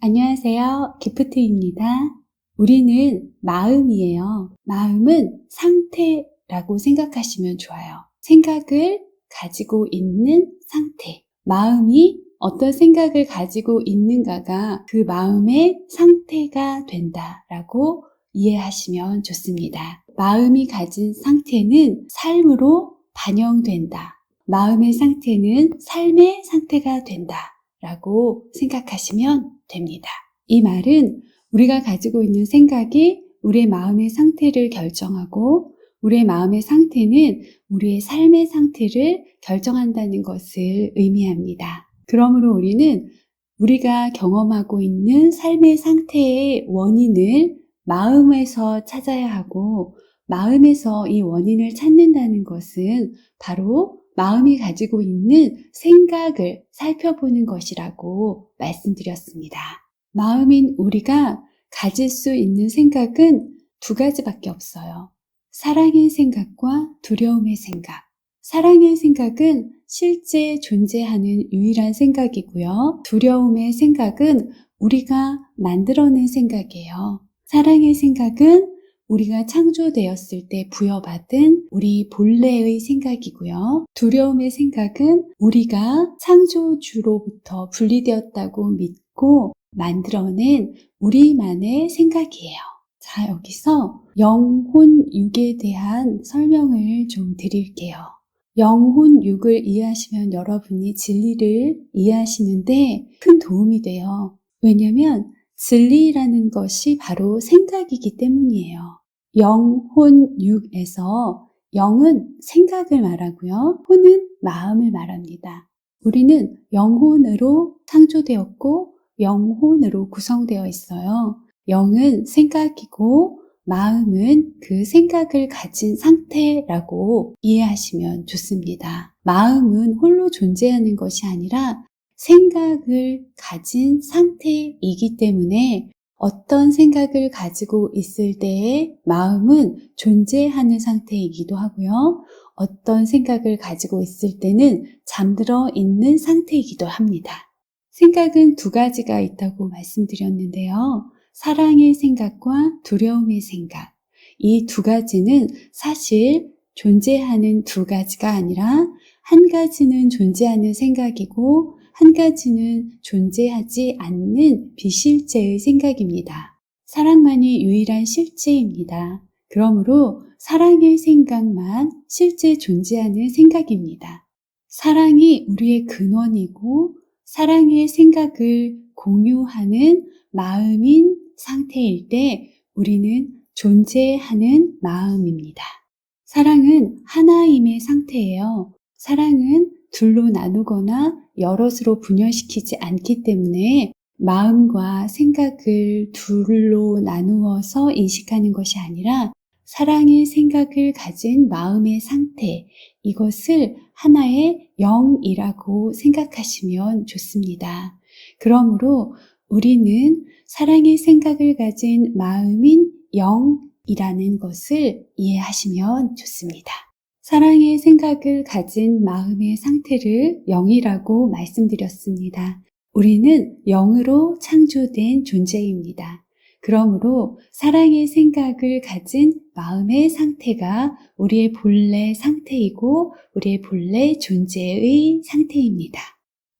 안녕하세요. 기프트입니다. 우리는 마음이에요. 마음은 상태라고 생각하시면 좋아요. 생각을 가지고 있는 상태. 마음이 어떤 생각을 가지고 있는가가 그 마음의 상태가 된다라고 이해하시면 좋습니다. 마음이 가진 상태는 삶으로 반영된다. 마음의 상태는 삶의 상태가 된다. 라고 생각하시면 됩니다. 이 말은 우리가 가지고 있는 생각이 우리의 마음의 상태를 결정하고 우리의 마음의 상태는 우리의 삶의 상태를 결정한다는 것을 의미합니다. 그러므로 우리는 우리가 경험하고 있는 삶의 상태의 원인을 마음에서 찾아야 하고 마음에서 이 원인을 찾는다는 것은 바로 마음이 가지고 있는 생각을 살펴보는 것이라고 말씀드렸습니다. 마음인 우리가 가질 수 있는 생각은 두 가지밖에 없어요. 사랑의 생각과 두려움의 생각. 사랑의 생각은 실제 존재하는 유일한 생각이고요. 두려움의 생각은 우리가 만들어낸 생각이에요. 사랑의 생각은 우리가 창조되었을 때 부여받은 우리 본래의 생각이고요. 두려움의 생각은 우리가 창조주로부터 분리되었다고 믿고 만들어낸 우리만의 생각이에요. 자, 여기서 영혼육에 대한 설명을 좀 드릴게요. 영혼육을 이해하시면 여러분이 진리를 이해하시는데 큰 도움이 돼요. 왜냐하면 진리라는 것이 바로 생각이기 때문이에요. 영혼육에서 영은 생각을 말하고요. 혼은 마음을 말합니다. 우리는 영혼으로 창조되었고 영혼으로 구성되어 있어요. 영은 생각이고 마음은 그 생각을 가진 상태라고 이해하시면 좋습니다. 마음은 홀로 존재하는 것이 아니라 생각을 가진 상태이기 때문에 어떤 생각을 가지고 있을 때의 마음은 존재하는 상태이기도 하고요. 어떤 생각을 가지고 있을 때는 잠들어 있는 상태이기도 합니다. 생각은 두 가지가 있다고 말씀드렸는데요. 사랑의 생각과 두려움의 생각. 이 두 가지는 사실 존재하는 두 가지가 아니라 한 가지는 존재하는 생각이고 한 가지는 존재하지 않는 비실제의 생각입니다. 사랑만이 유일한 실제입니다. 그러므로 사랑의 생각만 실제 존재하는 생각입니다. 사랑이 우리의 근원이고 사랑의 생각을 공유하는 마음인 상태일 때 우리는 존재하는 마음입니다. 사랑은 하나임의 상태예요. 사랑은 둘로 나누거나 여럿으로 분열시키지 않기 때문에 마음과 생각을 둘로 나누어서 인식하는 것이 아니라 사랑의 생각을 가진 마음의 상태, 이것을 하나의 영이라고 생각하시면 좋습니다. 그러므로 우리는 사랑의 생각을 가진 마음인 영이라는 것을 이해하시면 좋습니다. 사랑의 생각을 가진 마음의 상태를 영이라고 말씀드렸습니다. 우리는 영으로 창조된 존재입니다. 그러므로 사랑의 생각을 가진 마음의 상태가 우리의 본래 상태이고 우리의 본래 존재의 상태입니다.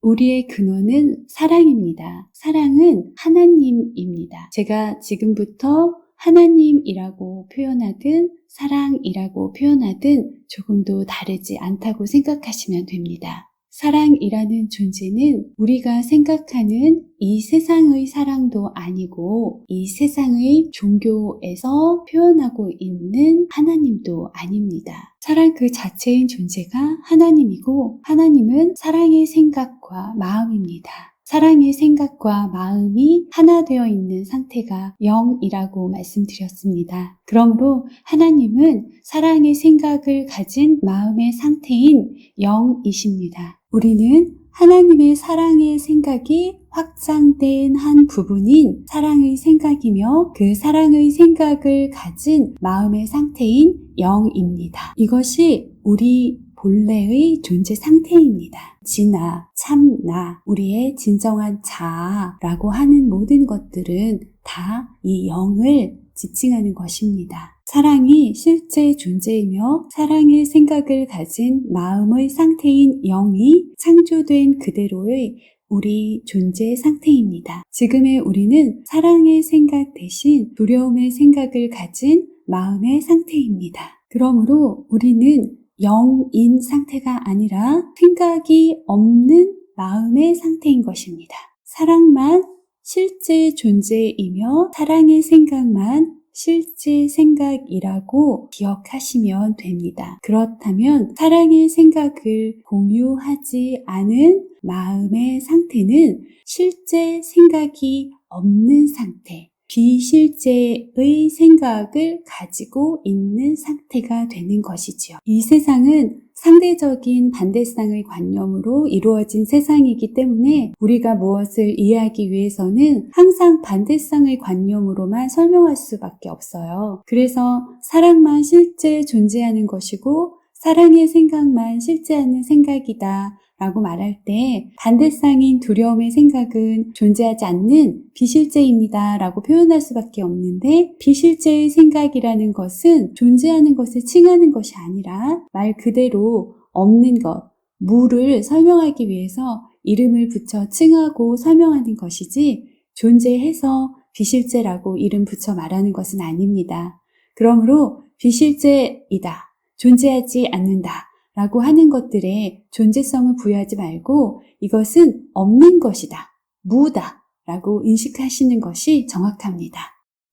우리의 근원은 사랑입니다. 사랑은 하나님입니다. 제가 지금부터 하나님이라고 표현하든 사랑이라고 표현하든 조금도 다르지 않다고 생각하시면 됩니다. 사랑이라는 존재는 우리가 생각하는 이 세상의 사랑도 아니고 이 세상의 종교에서 표현하고 있는 하나님도 아닙니다. 사랑 그 자체인 존재가 하나님이고 하나님은 사랑의 생각과 마음입니다. 사랑의 생각과 마음이 하나 되어 있는 상태가 영이라고 말씀드렸습니다. 그러므로 하나님은 사랑의 생각을 가진 마음의 상태인 영이십니다. 우리는 하나님의 사랑의 생각이 확장된 한 부분인 사랑의 생각이며 그 사랑의 생각을 가진 마음의 상태인 영입니다. 이것이 우리 본래의 존재 상태입니다. 진나, 참나, 우리의 진정한 자아라고 하는 모든 것들은 다 이 영을 지칭하는 것입니다. 사랑이 실제 존재이며 사랑의 생각을 가진 마음의 상태인 영이 창조된 그대로의 우리 존재 상태입니다. 지금의 우리는 사랑의 생각 대신 두려움의 생각을 가진 마음의 상태입니다. 그러므로 우리는 영인 상태가 아니라 생각이 없는 마음의 상태인 것입니다. 사랑만 실제 존재이며 사랑의 생각만 실제 생각이라고 기억하시면 됩니다. 그렇다면 사랑의 생각을 공유하지 않은 마음의 상태는 실제 생각이 없는 상태, 비실제의 생각을 가지고 있는 상태가 되는 것이지요. 이 세상은 상대적인 반대쌍의 관념으로 이루어진 세상이기 때문에 우리가 무엇을 이해하기 위해서는 항상 반대쌍의 관념으로만 설명할 수밖에 없어요. 그래서 사랑만 실제 존재하는 것이고 사랑의 생각만 실제하는 생각이다 라고 말할 때 반대쌍인 두려움의 생각은 존재하지 않는 비실제입니다 라고 표현할 수밖에 없는데, 비실제의 생각이라는 것은 존재하는 것을 칭하는 것이 아니라 말 그대로 없는 것, 무를 설명하기 위해서 이름을 붙여 칭하고 설명하는 것이지 존재해서 비실제라고 이름 붙여 말하는 것은 아닙니다. 그러므로 비실제이다, 존재하지 않는다 라고 하는 것들에 존재성을 부여하지 말고 이것은 없는 것이다, 무다 라고 인식하시는 것이 정확합니다.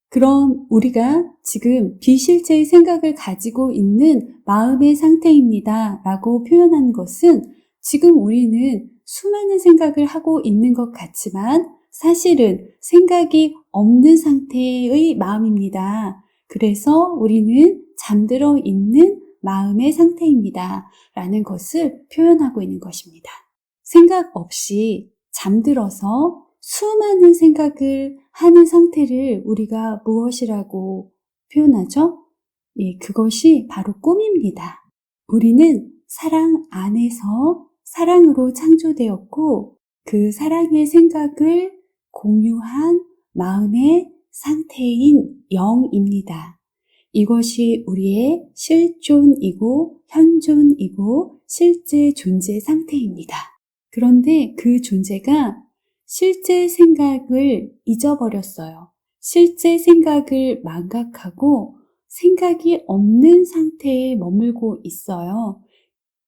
그럼 우리가 지금 비실제의 생각을 가지고 있는 마음의 상태입니다 라고 표현한 것은 지금 우리는 수많은 생각을 하고 있는 것 같지만 사실은 생각이 없는 상태의 마음입니다. 그래서 우리는 잠들어 있는 마음의 상태입니다 라는 것을 표현하고 있는 것입니다. 생각 없이 잠들어서 수많은 생각을 하는 상태를 우리가 무엇이라고 표현하죠? 예, 그것이 바로 꿈입니다. 우리는 사랑 안에서 사랑으로 창조되었고 그 사랑의 생각을 공유한 마음의 상태인 영입니다. 이것이 우리의 실존이고 현존이고 실제 존재 상태입니다. 그런데 그 존재가 실제 생각을 잊어버렸어요. 실제 생각을 망각하고 생각이 없는 상태에 머물고 있어요.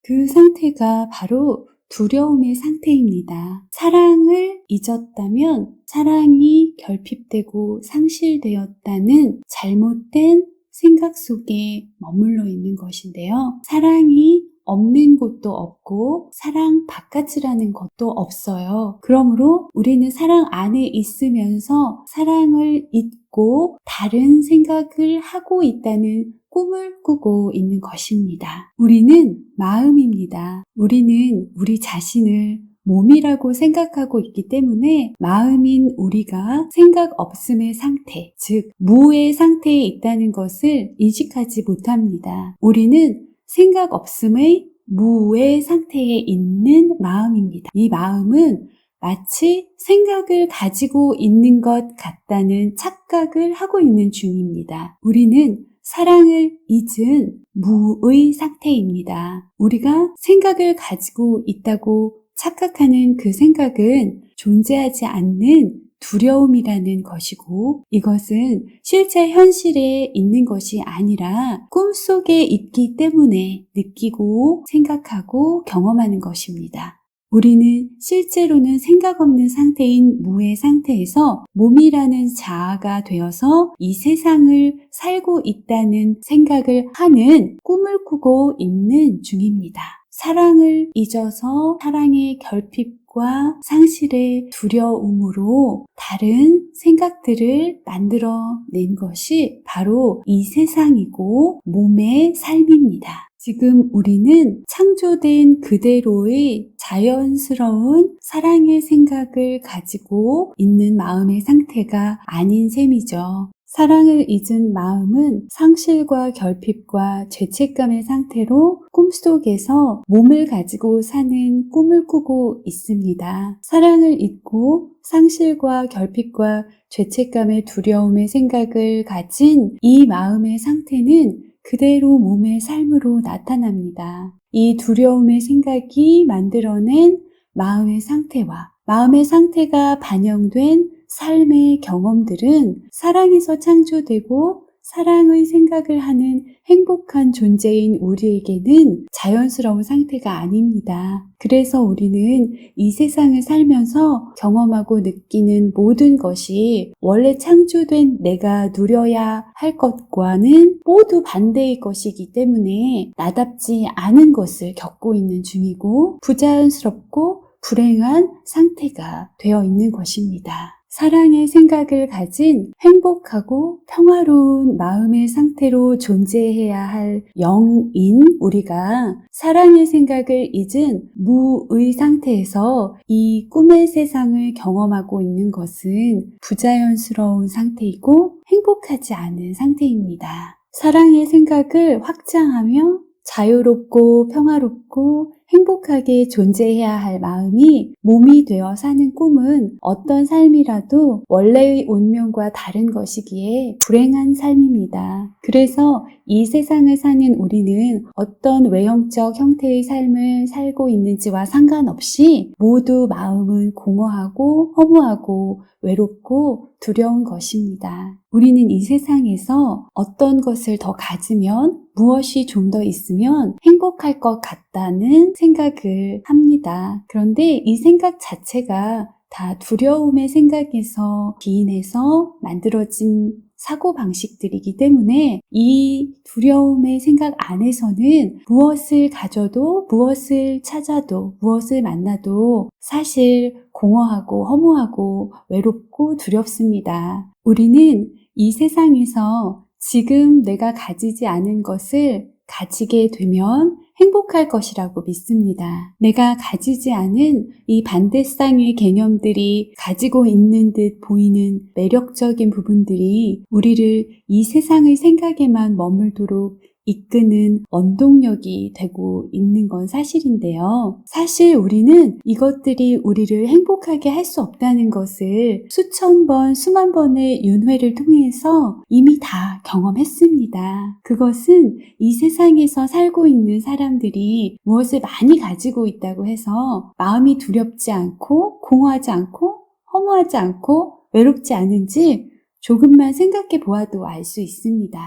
그 상태가 바로 두려움의 상태입니다. 사랑을 잊었다면 사랑이 결핍되고 상실되었다는 잘못된 생각 속에 머물러 있는 것인데요. 사랑이 없는 곳도 없고 사랑 바깥이라는 것도 없어요. 그러므로 우리는 사랑 안에 있으면서 사랑을 잊고 다른 생각을 하고 있다는 꿈을 꾸고 있는 것입니다. 우리는 마음입니다. 우리는 우리 자신을 몸이라고 생각하고 있기 때문에 마음인 우리가 생각 없음의 상태, 즉 무의 상태에 있다는 것을 인식하지 못합니다. 우리는 생각 없음의 무의 상태에 있는 마음입니다. 이 마음은 마치 생각을 가지고 있는 것 같다는 착각을 하고 있는 중입니다. 우리는 사랑을 잊은 무의 상태입니다. 우리가 생각을 가지고 있다고 착각하는 그 생각은 존재하지 않는 두려움이라는 것이고 이것은 실제 현실에 있는 것이 아니라 꿈속에 있기 때문에 느끼고 생각하고 경험하는 것입니다. 우리는 실제로는 생각 없는 상태인 무의 상태에서 몸이라는 자아가 되어서 이 세상을 살고 있다는 생각을 하는 꿈을 꾸고 있는 중입니다. 사랑을 잊어서 사랑의 결핍과 상실의 두려움으로 다른 생각들을 만들어낸 것이 바로 이 세상이고 몸의 삶입니다. 지금 우리는 창조된 그대로의 자연스러운 사랑의 생각을 가지고 있는 마음의 상태가 아닌 셈이죠. 사랑을 잊은 마음은 상실과 결핍과 죄책감의 상태로 꿈속에서 몸을 가지고 사는 꿈을 꾸고 있습니다. 사랑을 잊고 상실과 결핍과 죄책감의 두려움의 생각을 가진 이 마음의 상태는 그대로 몸의 삶으로 나타납니다. 이 두려움의 생각이 만들어낸 마음의 상태와 마음의 상태가 반영된 삶의 경험들은 사랑에서 창조되고 사랑의 생각을 하는 행복한 존재인 우리에게는 자연스러운 상태가 아닙니다. 그래서 우리는 이 세상을 살면서 경험하고 느끼는 모든 것이 원래 창조된 내가 누려야 할 것과는 모두 반대의 것이기 때문에 나답지 않은 것을 겪고 있는 중이고 부자연스럽고 불행한 상태가 되어 있는 것입니다. 사랑의 생각을 가진 행복하고 평화로운 마음의 상태로 존재해야 할 영인 우리가 사랑의 생각을 잊은 무의 상태에서 이 꿈의 세상을 경험하고 있는 것은 부자연스러운 상태이고 행복하지 않은 상태입니다. 사랑의 생각을 확장하며 자유롭고 평화롭고 행복하게 존재해야 할 마음이 몸이 되어 사는 꿈은 어떤 삶이라도 원래의 운명과 다른 것이기에 불행한 삶입니다. 그래서 이 세상을 사는 우리는 어떤 외형적 형태의 삶을 살고 있는지와 상관없이 모두 마음은 공허하고 허무하고 외롭고 두려운 것입니다. 우리는 이 세상에서 어떤 것을 더 가지면 무엇이 좀 더 있으면 행복할 것 같다는 생각을 합니다. 그런데 이 생각 자체가 다 두려움의 생각에서 기인해서 만들어진 사고방식들이기 때문에 이 두려움의 생각 안에서는 무엇을 가져도 무엇을 찾아도 무엇을 만나도 사실 공허하고 허무하고 외롭고 두렵습니다. 우리는 이 세상에서 지금 내가 가지지 않은 것을 가지게 되면 행복할 것이라고 믿습니다. 내가 가지지 않은 이 반대쌍의 개념들이 가지고 있는 듯 보이는 매력적인 부분들이 우리를 이 세상의 생각에만 머물도록 이끄는 원동력이 되고 있는 건 사실인데요. 사실 우리는 이것들이 우리를 행복하게 할 수 없다는 것을 수천 번, 수만 번의 윤회를 통해서 이미 다 경험했습니다. 그것은 이 세상에서 살고 있는 사람들이 무엇을 많이 가지고 있다고 해서 마음이 두렵지 않고 공허하지 않고 허무하지 않고 외롭지 않은지 조금만 생각해 보아도 알 수 있습니다.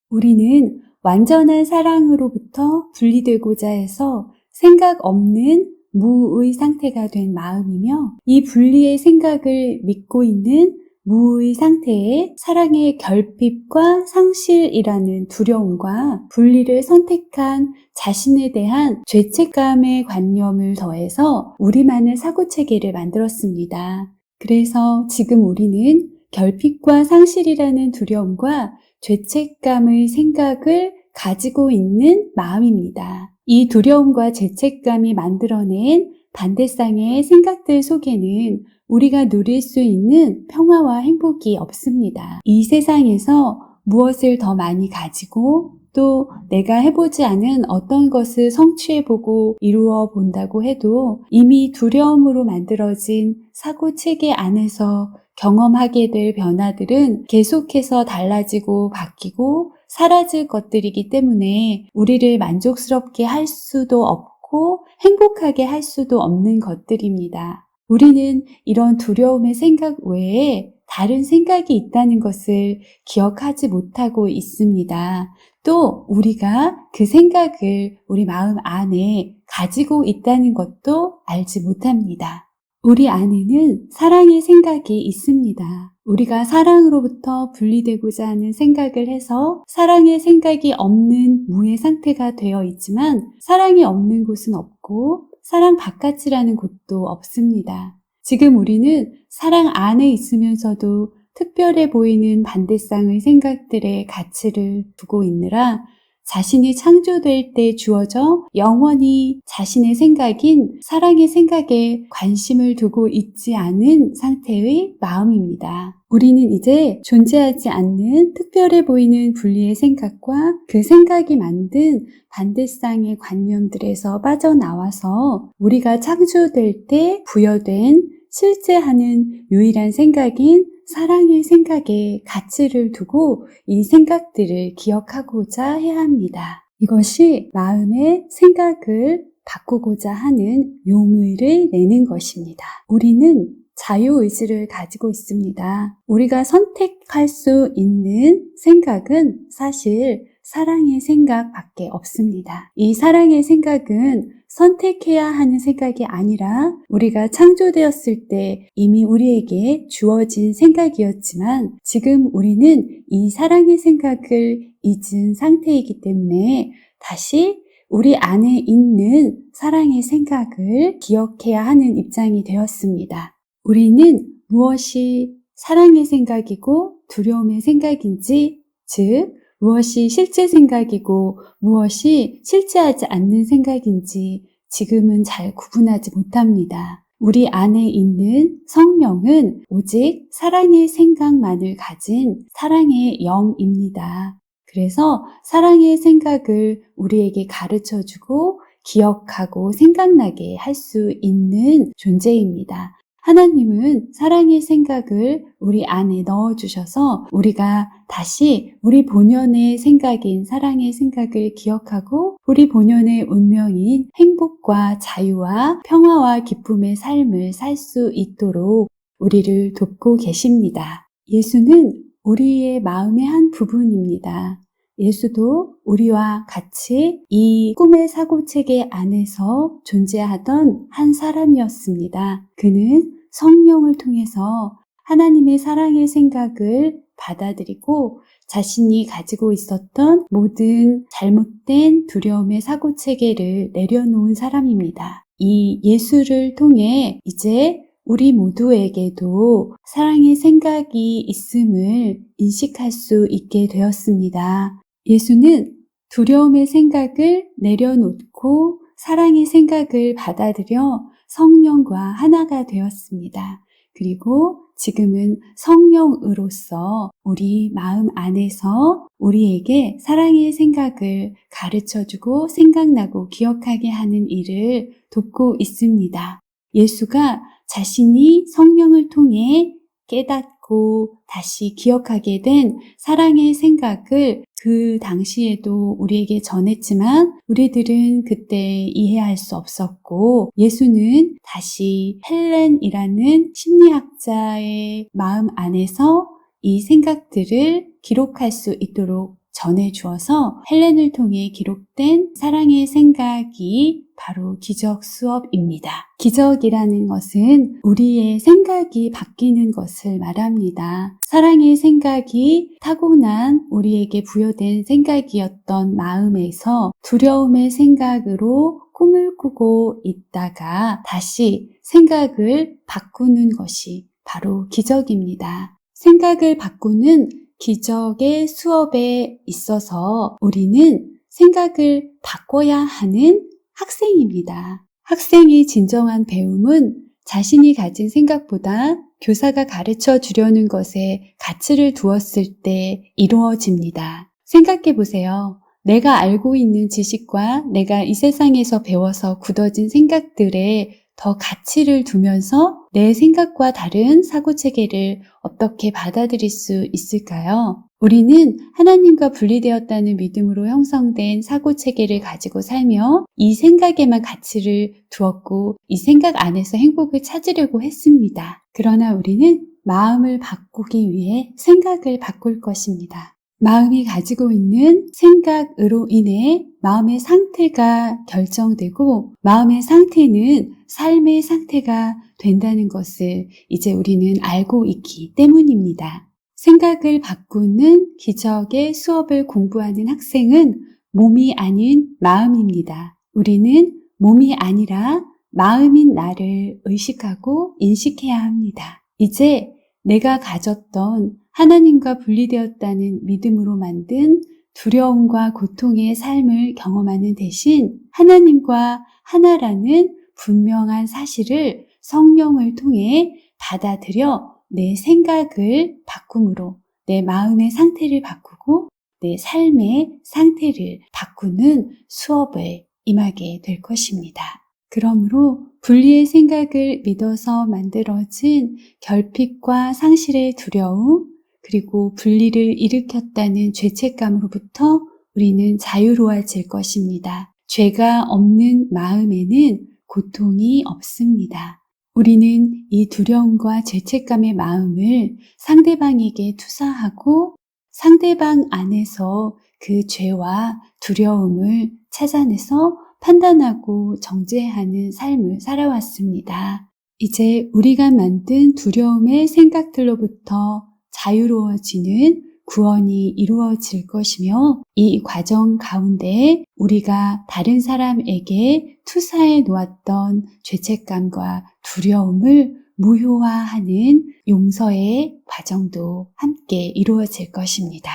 우리는 완전한 사랑으로부터 분리되고자 해서 생각 없는 무의 상태가 된 마음이며 이 분리의 생각을 믿고 있는 무의 상태에 사랑의 결핍과 상실이라는 두려움과 분리를 선택한 자신에 대한 죄책감의 관념을 더해서 우리만의 사고체계를 만들었습니다. 그래서 지금 우리는 결핍과 상실이라는 두려움과 죄책감의 생각을 가지고 있는 마음입니다. 이 두려움과 죄책감이 만들어낸 반대쌍의 생각들 속에는 우리가 누릴 수 있는 평화와 행복이 없습니다. 이 세상에서 무엇을 더 많이 가지고 또 내가 해보지 않은 어떤 것을 성취해보고 이루어 본다고 해도 이미 두려움으로 만들어진 사고체계 안에서 경험하게 될 변화들은 계속해서 달라지고 바뀌고 사라질 것들이기 때문에 우리를 만족스럽게 할 수도 없고 행복하게 할 수도 없는 것들입니다. 우리는 이런 두려움의 생각 외에 다른 생각이 있다는 것을 기억하지 못하고 있습니다. 또 우리가 그 생각을 우리 마음 안에 가지고 있다는 것도 알지 못합니다. 우리 안에는 사랑의 생각이 있습니다. 우리가 사랑으로부터 분리되고자 하는 생각을 해서 사랑의 생각이 없는 무의 상태가 되어 있지만 사랑이 없는 곳은 없고 사랑 바깥이라는 곳도 없습니다. 지금 우리는 사랑 안에 있으면서도 특별해 보이는 반대쌍의 생각들의 가치를 두고 있느라 자신이 창조될 때 주어져 영원히 자신의 생각인 사랑의 생각에 관심을 두고 있지 않은 상태의 마음입니다. 우리는 이제 존재하지 않는 특별해 보이는 분리의 생각과 그 생각이 만든 반대쌍의 관념들에서 빠져나와서 우리가 창조될 때 부여된 실제 하는 유일한 생각인 사랑의 생각에 가치를 두고 이 생각들을 기억하고자 해야 합니다. 이것이 마음의 생각을 바꾸고자 하는 용의를 내는 것입니다. 우리는 자유의지를 가지고 있습니다. 우리가 선택할 수 있는 생각은 사실 사랑의 생각밖에 없습니다. 이 사랑의 생각은 선택해야 하는 생각이 아니라 우리가 창조되었을 때 이미 우리에게 주어진 생각이었지만 지금 우리는 이 사랑의 생각을 잊은 상태이기 때문에 다시 우리 안에 있는 사랑의 생각을 기억해야 하는 입장이 되었습니다. 우리는 무엇이 사랑의 생각이고 두려움의 생각인지, 즉 무엇이 실제 생각이고 무엇이 실제하지 않는 생각인지 지금은 잘 구분하지 못합니다. 우리 안에 있는 성령은 오직 사랑의 생각만을 가진 사랑의 영입니다. 그래서 사랑의 생각을 우리에게 가르쳐주고 기억하고 생각나게 할 수 있는 존재입니다. 하나님은 사랑의 생각을 우리 안에 넣어주셔서 우리가 다시 우리 본연의 생각인 사랑의 생각을 기억하고 우리 본연의 운명인 행복과 자유와 평화와 기쁨의 삶을 살 수 있도록 우리를 돕고 계십니다. 예수는 우리의 마음의 한 부분입니다. 예수도 우리와 같이 이 꿈의 사고체계 안에서 존재하던 한 사람이었습니다. 그는 성령을 통해서 하나님의 사랑의 생각을 받아들이고 자신이 가지고 있었던 모든 잘못된 두려움의 사고체계를 내려놓은 사람입니다. 이 예수를 통해 이제 우리 모두에게도 사랑의 생각이 있음을 인식할 수 있게 되었습니다. 예수는 두려움의 생각을 내려놓고 사랑의 생각을 받아들여 성령과 하나가 되었습니다. 그리고 지금은 성령으로서 우리 마음 안에서 우리에게 사랑의 생각을 가르쳐주고 생각나고 기억하게 하는 일을 돕고 있습니다. 예수가 자신이 성령을 통해 깨닫고 다시 기억하게 된 사랑의 생각을 그 당시에도 우리에게 전했지만 우리들은 그때 이해할 수 없었고 예수는 다시 헬렌이라는 심리학자의 마음 안에서 이 생각들을 기록할 수 있도록 전해주어서 헬렌을 통해 기록된 사랑의 생각이 바로 기적 수업입니다. 기적이라는 것은 우리의 생각이 바뀌는 것을 말합니다. 사랑의 생각이 타고난 우리에게 부여된 생각이었던 마음에서 두려움의 생각으로 꿈을 꾸고 있다가 다시 생각을 바꾸는 것이 바로 기적입니다. 생각을 바꾸는 기적의 수업에 있어서 우리는 생각을 바꿔야 하는 학생입니다. 학생의 진정한 배움은 자신이 가진 생각보다 교사가 가르쳐 주려는 것에 가치를 두었을 때 이루어집니다. 생각해 보세요. 내가 알고 있는 지식과 내가 이 세상에서 배워서 굳어진 생각들에 더 가치를 두면서 내 생각과 다른 사고체계를 어떻게 받아들일 수 있을까요? 우리는 하나님과 분리되었다는 믿음으로 형성된 사고체계를 가지고 살며 이 생각에만 가치를 두었고 이 생각 안에서 행복을 찾으려고 했습니다. 그러나 우리는 마음을 바꾸기 위해 생각을 바꿀 것입니다. 마음이 가지고 있는 생각으로 인해 마음의 상태가 결정되고 마음의 상태는 삶의 상태가 된다는 것을 이제 우리는 알고 있기 때문입니다. 생각을 바꾸는 기적의 수업을 공부하는 학생은 몸이 아닌 마음입니다. 우리는 몸이 아니라 마음인 나를 의식하고 인식해야 합니다. 이제 내가 가졌던 하나님과 분리되었다는 믿음으로 만든 두려움과 고통의 삶을 경험하는 대신 하나님과 하나라는 분명한 사실을 성령을 통해 받아들여 내 생각을 바꿈으로 내 마음의 상태를 바꾸고 내 삶의 상태를 바꾸는 수업에 임하게 될 것입니다. 그러므로 분리의 생각을 믿어서 만들어진 결핍과 상실의 두려움, 그리고 분리를 일으켰다는 죄책감으로부터 우리는 자유로워질 것입니다. 죄가 없는 마음에는 고통이 없습니다. 우리는 이 두려움과 죄책감의 마음을 상대방에게 투사하고 상대방 안에서 그 죄와 두려움을 찾아내서 판단하고 정죄하는 삶을 살아왔습니다. 이제 우리가 만든 두려움의 생각들로부터 자유로워지는 구원이 이루어질 것이며 이 과정 가운데 우리가 다른 사람에게 투사해 놓았던 죄책감과 두려움을 무효화하는 용서의 과정도 함께 이루어질 것입니다.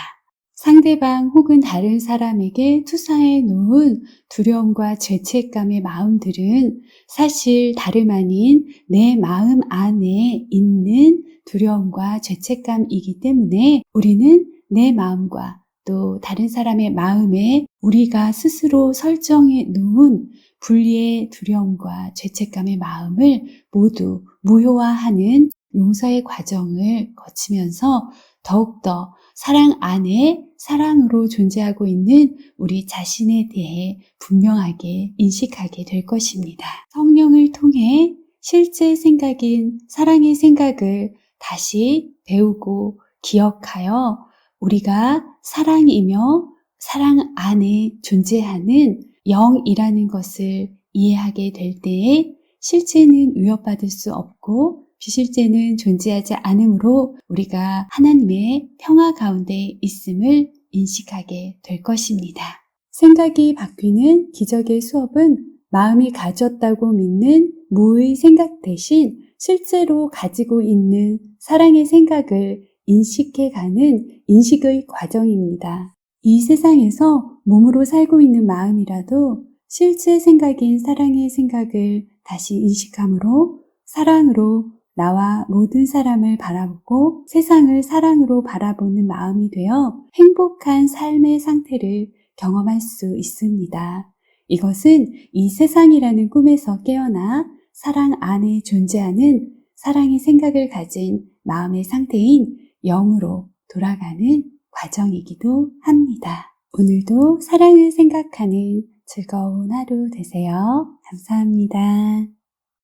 상대방 혹은 다른 사람에게 투사해 놓은 두려움과 죄책감의 마음들은 사실 다름 아닌 내 마음 안에 있는 두려움과 죄책감이기 때문에 우리는 내 마음과 또 다른 사람의 마음에 우리가 스스로 설정해 놓은 분리의 두려움과 죄책감의 마음을 모두 무효화하는 용서의 과정을 거치면서 더욱더 사랑 안에 사랑으로 존재하고 있는 우리 자신에 대해 분명하게 인식하게 될 것입니다. 성령을 통해 실제 생각인 사랑의 생각을 다시 배우고 기억하여 우리가 사랑이며 사랑 안에 존재하는 영이라는 것을 이해하게 될 때에 실제는 위협받을 수 없고 비실제는 존재하지 않으므로 우리가 하나님의 평화 가운데 있음을 인식하게 될 것입니다. 생각이 바뀌는 기적의 수업은 마음이 가졌다고 믿는 무의 생각 대신 실제로 가지고 있는 사랑의 생각을 인식해가는 인식의 과정입니다. 이 세상에서 몸으로 살고 있는 마음이라도 실제 생각인 사랑의 생각을 다시 인식함으로 사랑으로 나와 모든 사람을 바라보고 세상을 사랑으로 바라보는 마음이 되어 행복한 삶의 상태를 경험할 수 있습니다. 이것은 이 세상이라는 꿈에서 깨어나 사랑 안에 존재하는 사랑의 생각을 가진 마음의 상태인 영으로 돌아가는 과정이기도 합니다. 오늘도 사랑을 생각하는 즐거운 하루 되세요. 감사합니다.